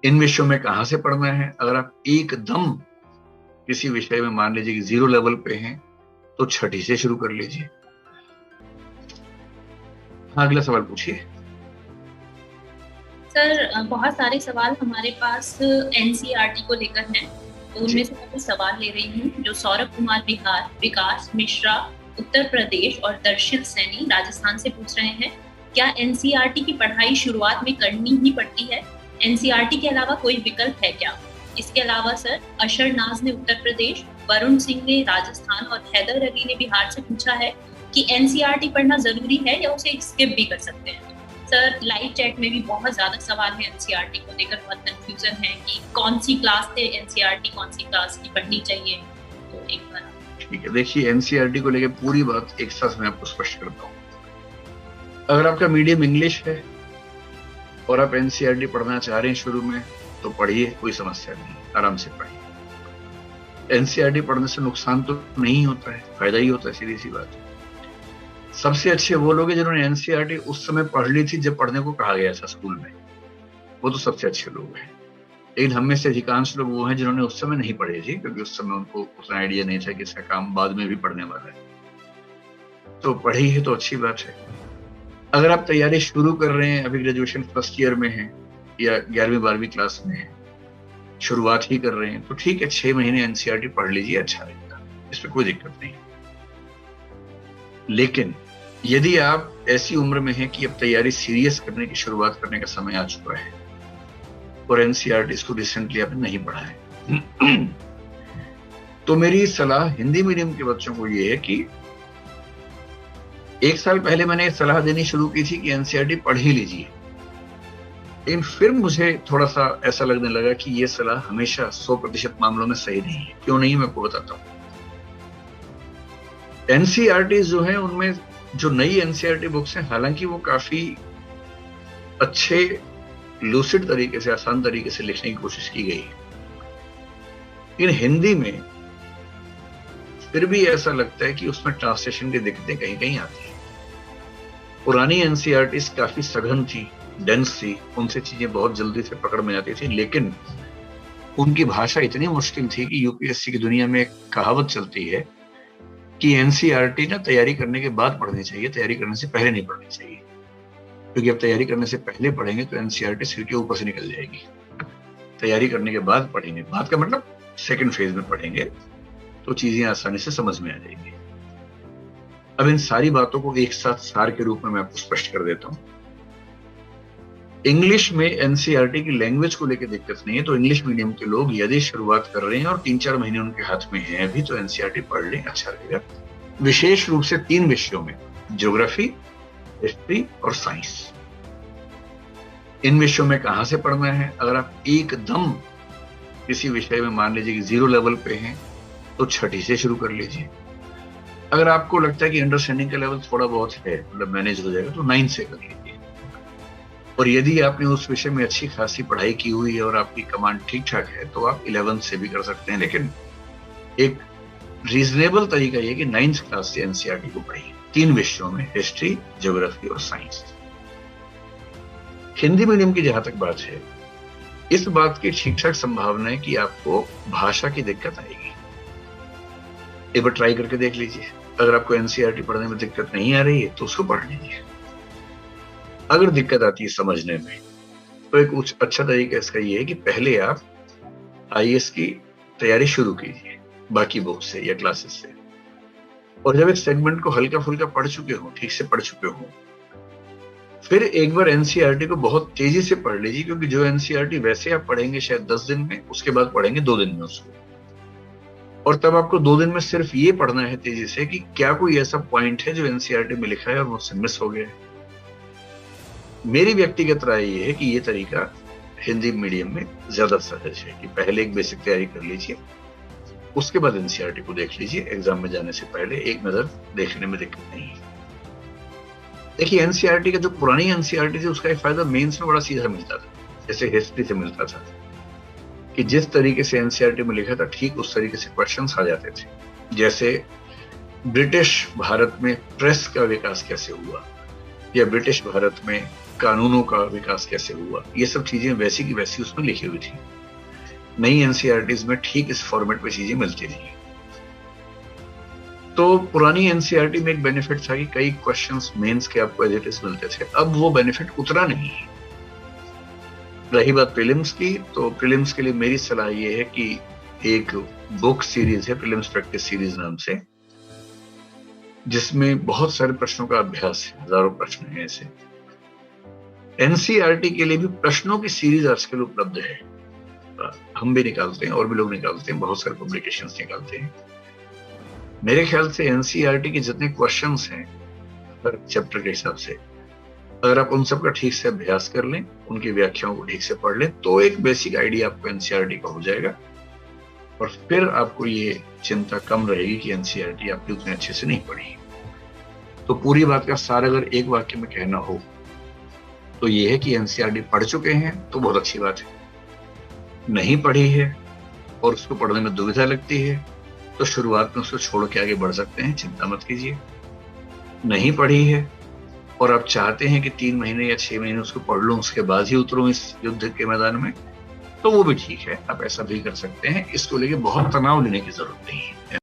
इन विषयों में कहाँ से पढ़ना है? अगर आप एकदम किसी विषय में मान लीजिए कि 0 लेवल पे हैं तो छठी से शुरू कर लीजिए। हाँ, अगला सवाल पूछिए। सर, बहुत सारे सवाल हमारे पास एनसीईआरटी को लेकर हैं, तो उनमें से मैं कुछ सवाल ले रही हूँ। जो सौरभ कुमार बिहार, विकास मिश्रा उत्तर प्रदेश और दर्शित सैनी राजस्थान से पूछ रहे हैं, क्या एनसीईआरटी की पढ़ाई शुरुआत में करनी ही पड़ती है? एनसीईआरटी के अलावा कोई विकल्प है क्या? इसके अलावा सर, अशर नाज ने उत्तर प्रदेश, वरुण सिंह ने राजस्थान और हैदर अली ने बिहार से पूछा है कि एनसीईआरटी पढ़ना जरूरी है या उसे स्किप भी कर सकते हैं। सर, लाइव चैट में भी बहुत ज्यादा सवाल है एनसीईआरटी को लेकर, बहुत कंफ्यूजन है कि कौन सी क्लास से एनसीईआरटी कौन सी क्लास की पढ़नी चाहिए। तो एक बार ठीक है, देखिए एनसीईआरटी को लेकर पूरी बात एक साथ मैं आपको स्पष्ट करता हूँ। अगर आपका मीडियम इंग्लिश है और आप एनसीईआरटी पढ़ना चाह रहे हैं शुरू में, तो पढ़िए, कोई समस्या नहीं, आराम से पढ़िए। एनसीईआरटी पढ़ने से नुकसान तो नहीं होता है, फायदा ही होता है, सीधी सी बात है। सबसे अच्छे वो लोग हैं जिन्होंने एनसीईआरटी उस समय पढ़ ली थी जब पढ़ने को कहा गया था स्कूल में, वो तो सबसे अच्छे लोग हैं। लेकिन हम में से अधिकांश लोग वो हैं जिन्होंने उस समय नहीं पढ़ी थी, क्योंकि उस समय उनको उतना आइडिया नहीं था कि इसका काम बाद में भी पढ़ने वाला है। तो पढ़ी है तो अच्छी बात है। अगर आप तैयारी शुरू कर रहे हैं, अभी ग्रेजुएशन फर्स्ट ईयर में हैं या 11वीं 12वीं क्लास में हैं, शुरुआत ही कर रहे हैं, तो ठीक है, 6 महीने एनसीईआरटी पढ़ लीजिए, अच्छा रहेगा, इसमें कोई दिक्कत नहीं। लेकिन यदि आप ऐसी उम्र में हैं कि अब तैयारी सीरियस करने की शुरुआत करने का समय आ चुका है और एनसीईआरटी इसको रिसेंटली आपने नहीं पढ़ा है, तो मेरी सलाह हिंदी मीडियम के बच्चों को ये है कि 1 साल पहले मैंने सलाह देनी शुरू की थी कि एनसीईआरटी पढ़ ही लीजिए, लेकिन फिर मुझे थोड़ा सा ऐसा लगने लगा कि ये सलाह हमेशा 100% मामलों में सही नहीं है। क्यों नहीं, मैं आपको बताता हूँ। एनसीईआरटी जो है, उनमें जो नई एनसीईआरटी बुक्स हैं, हालांकि वो काफी अच्छे लूसिड तरीके से, आसान तरीके से लिखने की कोशिश की गई है, लेकिन हिंदी में फिर भी ऐसा लगता है कि उसमें ट्रांसलेशन की दिक्कतें कहीं कहीं आती हैं। पुरानी एनसीईआरटी काफी सघन थी, डेंस थी, उनसे चीजें बहुत जल्दी से पकड़ में आती थी, लेकिन उनकी भाषा इतनी मुश्किल थी कि यूपीएससी की दुनिया में एक कहावत चलती है कि एनसीईआरटी ना तैयारी करने के बाद पढ़नी चाहिए, तैयारी करने से पहले नहीं पढ़नी चाहिए, क्योंकि अब तैयारी करने से पहले पढ़ेंगे तो एनसीईआरटी सिर के ऊपर से निकल जाएगी। तैयारी करने के बाद पढ़ेंगे, बाद का मतलब सेकंड फेज में पढ़ेंगे, तो चीजें आसानी से समझ में आ जाएंगी। अब इन सारी बातों को एक साथ सार के रूप में मैं आपको स्पष्ट कर देता हूं। इंग्लिश में एनसीईआरटी की लैंग्वेज को लेकर दिक्कत नहीं है, तो इंग्लिश मीडियम के लोग यदि शुरुआत कर रहे हैं और 3-4 महीने उनके हाथ में है अभी, तो एनसीईआरटी पढ़ लें, अच्छा रहेगा। विशेष रूप से 3 विषयों में, ज्योग्राफी, हिस्ट्री और साइंस। इन विषयों में कहां से पढ़ना है? अगर आप एकदम किसी विषय में मान लीजिए कि 0 लेवल पे हैं तो छठी से शुरू कर लीजिए। अगर आपको लगता है कि अंडरस्टैंडिंग का लेवल थोड़ा बहुत है, मतलब मैनेज हो जाएगा, तो 9 से कर लीजिए। और यदि आपने उस विषय में अच्छी खासी पढ़ाई की हुई है और आपकी कमांड ठीक ठाक है, तो आप 11 से भी कर सकते हैं, लेकिन एक रीजनेबल तरीका यह कि 9th क्लास से एनसीईआरटी को पढ़िए, 3 विषयों में, हिस्ट्री, ज्योग्राफी और साइंस। हिंदी मीडियम की जहां तक बात है, इस बात की ठीक ठाक संभावना है कि आपको भाषा की दिक्कत आएगी। एक बार ट्राई करके देख लीजिए। अगर आपको एनसीईआरटी पढ़ने में दिक्कत नहीं आ रही है तो उसको पढ़ लीजिए। अगर दिक्कत आती है समझने में, तो एक अच्छा तरीका इसका ये है कि पहले आप आईएएस की तैयारी शुरू कीजिए बाकी बुक से या क्लासेस से, और जब इस सेगमेंट को हल्का फुल्का पढ़ चुके हो, ठीक से पढ़ चुके हो, फिर एक बार एनसीईआरटी को बहुत तेजी से पढ़ लीजिए, क्योंकि जो एनसीईआरटी वैसे आप पढ़ेंगे शायद 10 दिन में, उसके बाद पढ़ेंगे 2 दिन में उसको, और तब आपको 2 दिन में सिर्फ ये पढ़ना है तेजी से कि क्या कोई ऐसा पॉइंट है जो एनसीईआरटी में लिखा है और मुझसे मिस हो गया है। मेरी व्यक्तिगत राय ये है कि ये तरीका हिंदी मीडियम में ज्यादा सहज है कि पहले एक बेसिक तैयारी कर लीजिए, उसके बाद एनसीईआरटी को देख लीजिए। एग्जाम में जाने से पहले एक नजर देखने में दिक्कत नहीं है। देखिए, एनसीईआरटी का जो पुरानी एनसीईआरटी थी, उसका एक फायदा मेंस में बड़ा सीधा मिलता था, जैसे हिस्ट्री से मिलता था कि जिस तरीके से एनसीईआरटी में लिखा था ठीक उस तरीके से क्वेश्चंस आ जाते थे। जैसे ब्रिटिश भारत में प्रेस का विकास कैसे हुआ, या ब्रिटिश भारत में कानूनों का विकास कैसे हुआ, ये सब चीजें वैसी की वैसी उसमें लिखी हुई थी। नई एनसीईआरटीज में ठीक इस फॉर्मेट में चीजें मिलती थी। तो पुरानी एनसीईआरटी में एक बेनिफिट था कि कई क्वेश्चंस मेंस के आपको एज इट इज मिलते थे, अब वो बेनिफिट उतना नहीं है। रही बात प्रीलिम्स की, तो प्रीलिम्स के लिए मेरी सलाह ये है कि एक बुक सीरीज है प्रीलिम्स प्रैक्टिस सीरीज नाम से, जिसमें बहुत सारे प्रश्नों का अभ्यास है, हजारों प्रश्न हैं ऐसे। एनसीईआरटी के लिए भी प्रश्नों की सीरीज आजकल उपलब्ध है, हम भी निकालते हैं और भी लोग निकालते हैं, बहुत सारे पब्लिकेशंस निकालते हैं। मेरे ख्याल से एनसीईआरटी के जितने क्वेश्चंस हैं हर चैप्टर के हिसाब से, अगर आप उन सब का ठीक से अभ्यास कर लें, उनकी व्याख्याओं को ठीक से पढ़ लें, तो एक बेसिक आइडिया आपको एनसीईआरटी का हो जाएगा। और फिर आपको ये चिंता कम रहेगी कि एनसीईआरटी आपकी उतने अच्छे से नहीं पढ़ी। तो पूरी बात का सार अगर एक वाक्य में कहना हो तो ये है कि एनसीईआरटी पढ़ चुके हैं तो बहुत अच्छी बात है, नहीं पढ़ी है और उसको पढ़ने में दुविधा लगती है तो शुरुआत में उसको छोड़ के आगे बढ़ सकते हैं, चिंता मत कीजिए। नहीं पढ़ी है और आप चाहते हैं कि 3 महीने या 6 महीने उसको पढ़ लूं, उसके बाद ही उतरूं इस युद्ध के मैदान में, तो वो भी ठीक है, आप ऐसा भी कर सकते हैं। इसको लेके बहुत तनाव लेने की जरूरत नहीं है।